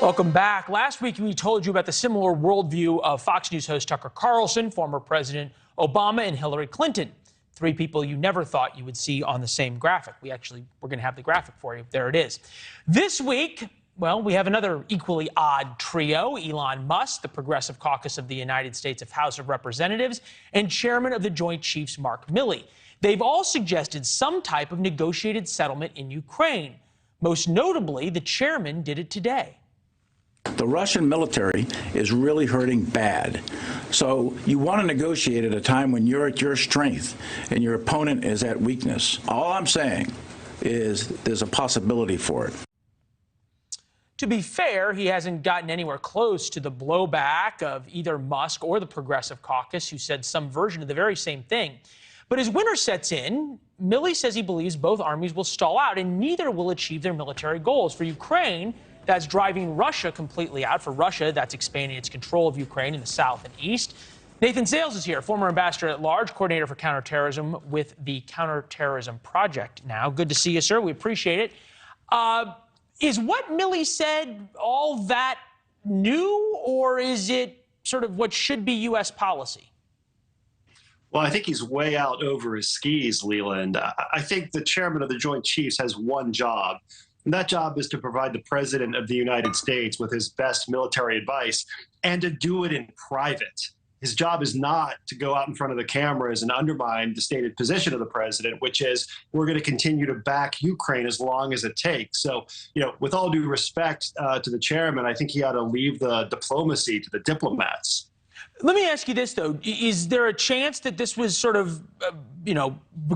Welcome back. Last week, we told you about the similar worldview of Fox News host Tucker Carlson, former President Obama, and Hillary Clinton. Three people you never thought you would see on the same graphic. We're going to have the graphic for you. There it is. This week, well, we have another equally odd trio: Elon Musk, the Progressive Caucus of the United States of House of Representatives, and Chairman of the Joint Chiefs, Mark Milley. They've all suggested some type of negotiated settlement in Ukraine. Most notably, the chairman did it today. The Russian military is really hurting bad. So you want to negotiate at a time when you're at your strength and your opponent is at weakness. All I'm saying is there's a possibility for it. To be fair, he hasn't gotten anywhere close to the blowback of either Musk or the Progressive Caucus, who said some version of the very same thing. But as winter sets in, Milley says he believes both armies will stall out and neither will achieve their military goals. For Ukraine, that's driving Russia completely out. For Russia, that's expanding its control of Ukraine in the south and east. Nathan Sales is here, former ambassador at large, coordinator for counterterrorism with the Counterterrorism Project now. Good to see you, sir. We appreciate it. Is what Milley said all that new, or is it sort of what should be U.S. policy? Well, I think he's way out over his skis, Leland. I think the chairman of the Joint Chiefs has one job, and that job is to provide the president of the United States with his best military advice and to do it in private. His job is not to go out in front of the cameras and undermine the stated position of the president, which is we're going to continue to back Ukraine as long as it takes. So, with all due respect to the chairman, I think he ought to leave the diplomacy to the diplomats. Let me ask you this, though. Is there a chance that this was sort of,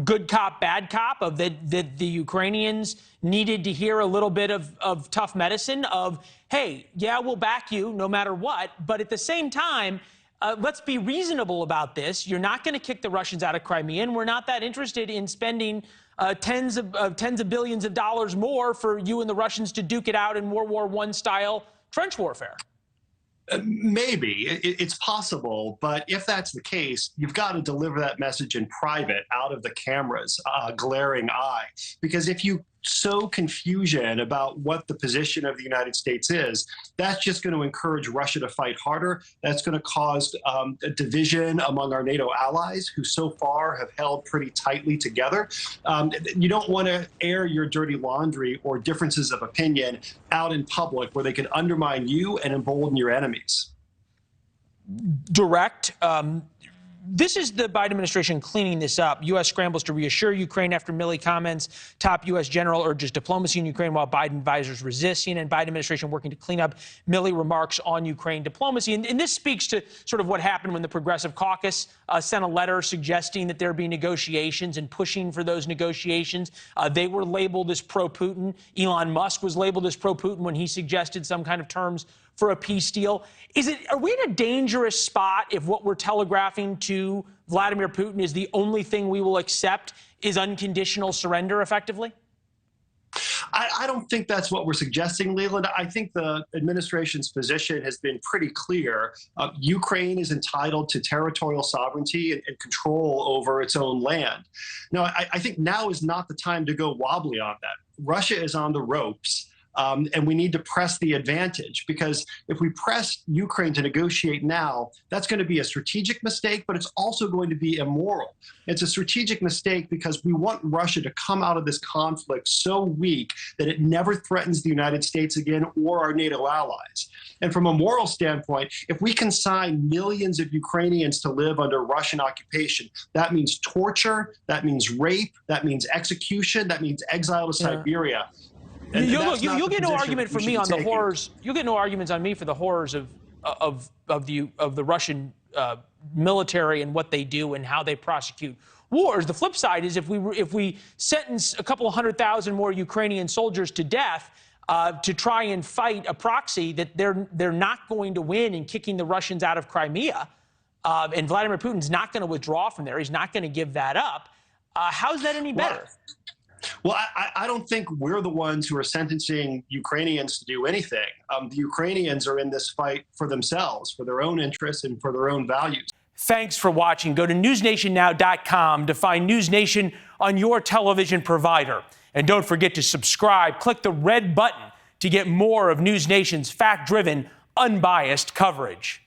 good cop, bad cop, of that the Ukrainians needed to hear a little bit of tough medicine of, hey, yeah, we'll back you no matter what, but at the same time, let's be reasonable about this. You're not going to kick the Russians out of Crimea, and we're not that interested in spending tens of billions of dollars more for you and the Russians to duke it out in World War I style trench warfare. Maybe. It's possible, but if that's the case, you've got to deliver that message in private, out of the camera's glaring eye. Because if you sow confusion about what the position of the United States is, that's just going to encourage Russia to fight harder. That's going to cause a division among our NATO allies, who so far have held pretty tightly together. You don't want to air your dirty laundry or differences of opinion out in public where they can undermine you and embolden your enemies. Direct. This is the Biden administration cleaning this up. U.S. scrambles to reassure Ukraine after Milley comments. Top U.S. general urges diplomacy in Ukraine while Biden advisors resist. CNN Biden administration working to clean up Milley remarks on Ukraine diplomacy. And this speaks to sort of what happened when the Progressive Caucus sent a letter suggesting that there be negotiations and pushing for those negotiations. They were labeled as pro-Putin. Elon Musk was labeled as pro-Putin when he suggested some kind of terms for a peace deal. Are we in a dangerous spot if what we're telegraphing to Vladimir Putin is the only thing we will accept is unconditional surrender, effectively? I don't think that's what we're suggesting, Leland. I think the administration's position has been pretty clear. Ukraine is entitled to territorial sovereignty and control over its own land. Now, I think now is not the time to go wobbly on that. Russia is on the ropes. And we need to press the advantage, because if we press Ukraine to negotiate now, that's going to be a strategic mistake, but it's also going to be immoral. It's a strategic mistake because we want Russia to come out of this conflict so weak that it never threatens the United States again or our NATO allies. And from a moral standpoint, if we consign millions of Ukrainians to live under Russian occupation, that means torture, that means rape, that means execution, that means exile to Siberia. You'll get no argument from me on the horrors. You'll get no arguments on me for the horrors of the Russian military and what they do and how they prosecute wars. The flip side is if we sentence a couple of 100,000 more Ukrainian soldiers to death to try and fight a proxy that they're not going to win in kicking the Russians out of Crimea, and Vladimir Putin's not going to withdraw from there. He's not going to give that up. How's that any better? Well, I don't think we're the ones who are sentencing Ukrainians to do anything. The Ukrainians are in this fight for themselves, for their own interests and for their own values. Thanks for watching. Go to newsnationnow.com to find NewsNation on your television provider. And don't forget to subscribe. Click the red button to get more of NewsNation's fact-driven, unbiased coverage.